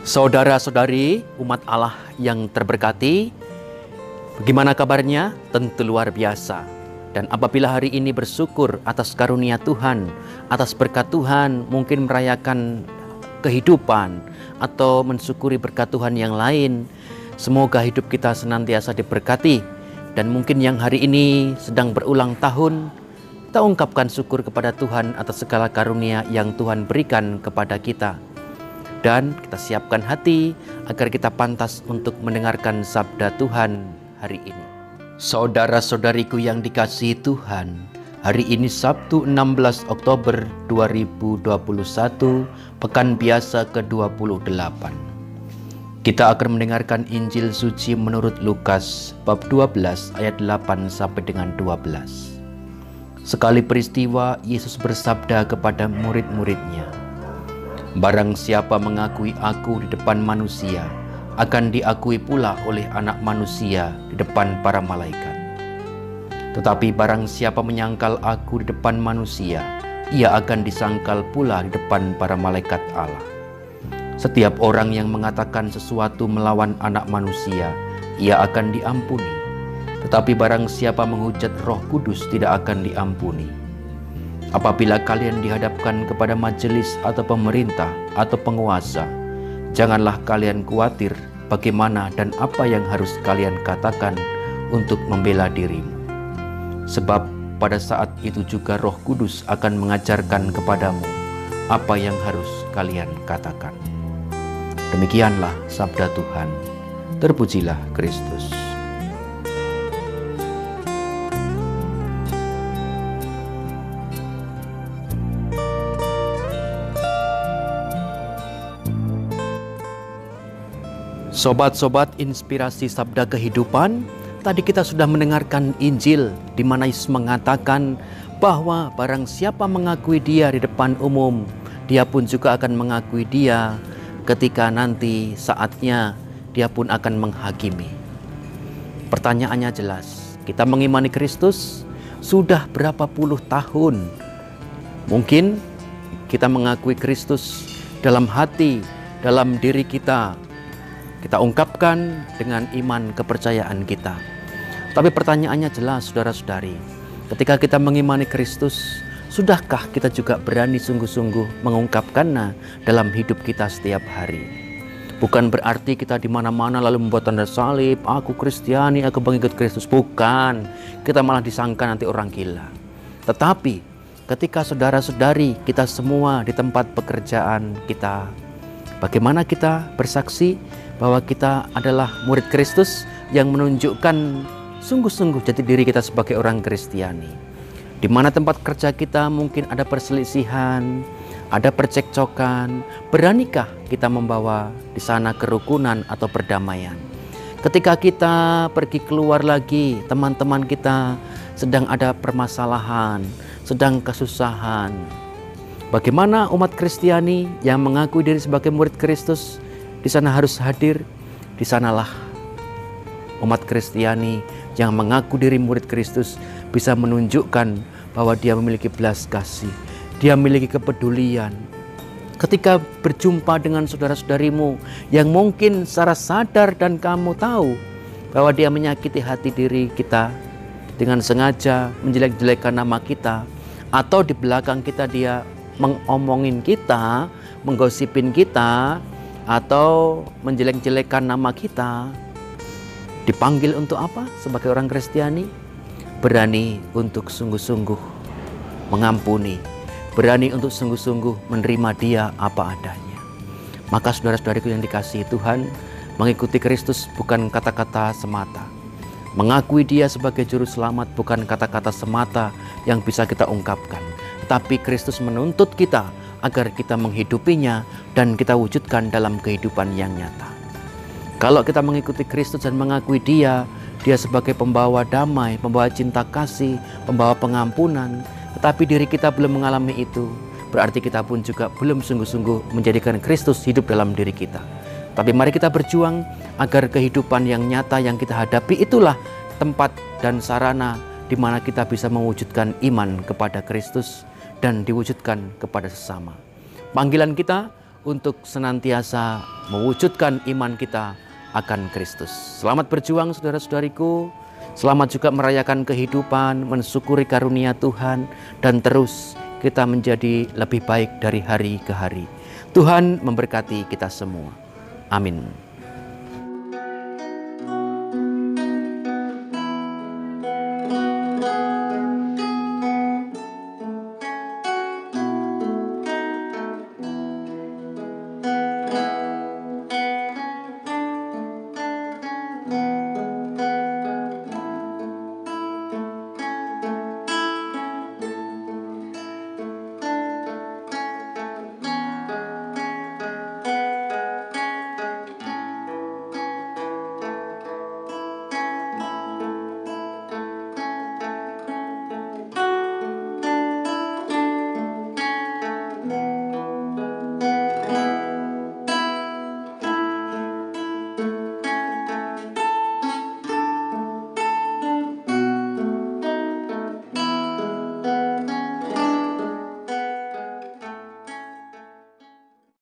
Saudara-saudari umat Allah yang terberkati, bagaimana kabarnya? Tentu luar biasa. Dan apabila hari ini bersyukur atas karunia Tuhan, atas berkat Tuhan, mungkin merayakan kehidupan atau mensyukuri berkat Tuhan yang lain, semoga hidup kita senantiasa diberkati. Dan mungkin yang hari ini sedang berulang tahun, kita ungkapkan syukur kepada Tuhan atas segala karunia yang Tuhan berikan kepada kita. Dan kita siapkan hati agar kita pantas untuk mendengarkan sabda Tuhan hari ini. Saudara-saudariku yang dikasihi Tuhan, hari ini Sabtu 16 Oktober 2021, Pekan Biasa ke-28. Kita akan mendengarkan Injil Suci menurut Lukas, bab 12 ayat 8 sampai dengan 12. Sekali peristiwa, Yesus bersabda kepada murid-muridnya, "Barang siapa mengakui aku di depan manusia, akan diakui pula oleh Anak Manusia di depan para malaikat. Tetapi barang siapa menyangkal aku di depan manusia, ia akan disangkal pula di depan para malaikat Allah. Setiap orang yang mengatakan sesuatu melawan Anak Manusia, ia akan diampuni. Tetapi barang siapa menghujat Roh Kudus, tidak akan diampuni. Apabila kalian dihadapkan kepada majelis atau pemerintah atau penguasa, janganlah kalian khawatir bagaimana dan apa yang harus kalian katakan untuk membela dirimu. Sebab pada saat itu juga Roh Kudus akan mengajarkan kepadamu apa yang harus kalian katakan." Demikianlah sabda Tuhan. Terpujilah Kristus. Sobat-sobat inspirasi sabda kehidupan, tadi kita sudah mendengarkan Injil di mana Yesus mengatakan bahwa barang siapa mengakui Dia di depan umum, Dia pun juga akan mengakui Dia ketika nanti saatnya Dia pun akan menghakimi. Pertanyaannya jelas, kita mengimani Kristus sudah berapa puluh tahun? Mungkin kita mengakui Kristus dalam hati, dalam diri kita ungkapkan dengan iman kepercayaan kita. Tapi pertanyaannya jelas, saudara-saudari, ketika kita mengimani Kristus, sudahkah kita juga berani sungguh-sungguh mengungkapkannya dalam hidup kita setiap hari? Bukan berarti kita di mana-mana lalu membuat tanda salib, aku Kristiani, aku pengikut Kristus. Bukan, kita malah disangka nanti orang gila. Tetapi ketika saudara-saudari kita semua di tempat pekerjaan kita, bagaimana kita bersaksi bahwa kita adalah murid Kristus yang menunjukkan sungguh-sungguh jati diri kita sebagai orang Kristiani. Di mana tempat kerja kita mungkin ada perselisihan, ada percekcokan, beranikah kita membawa di sana kerukunan atau perdamaian? Ketika kita pergi keluar lagi, teman-teman kita sedang ada permasalahan, sedang kesusahan. Bagaimana umat Kristiani yang mengakui diri sebagai murid Kristus di sana harus hadir? Di sanalah umat Kristiani yang mengaku diri murid Kristus bisa menunjukkan bahwa dia memiliki belas kasih, dia memiliki kepedulian. Ketika berjumpa dengan saudara-saudarimu yang mungkin secara sadar dan kamu tahu bahwa dia menyakiti hati diri kita dengan sengaja menjelek-jelekan nama kita, atau di belakang kita dia mengomongin kita, menggosipin kita, atau menjelek-jelekan nama kita, dipanggil untuk apa sebagai orang Kristiani? Berani untuk sungguh-sungguh mengampuni, berani untuk sungguh-sungguh menerima dia apa adanya. Maka saudara-saudariku yang dikasihi Tuhan, mengikuti Kristus bukan kata-kata semata. Mengakui dia sebagai juru selamat bukan kata-kata semata yang bisa kita ungkapkan. Tapi Kristus menuntut kita agar kita menghidupinya dan kita wujudkan dalam kehidupan yang nyata. Kalau kita mengikuti Kristus dan mengakui dia sebagai pembawa damai, pembawa cinta kasih, pembawa pengampunan, tetapi diri kita belum mengalami itu, berarti kita pun juga belum sungguh-sungguh menjadikan Kristus hidup dalam diri kita. Tapi mari kita berjuang agar kehidupan yang nyata yang kita hadapi itulah tempat dan sarana di mana kita bisa mewujudkan iman kepada Kristus dan diwujudkan kepada sesama. Panggilan kita untuk senantiasa mewujudkan iman kita akan Kristus. Selamat berjuang saudara-saudariku. Selamat juga merayakan kehidupan, mensyukuri karunia Tuhan, dan terus kita menjadi lebih baik dari hari ke hari. Tuhan memberkati kita semua. Amin.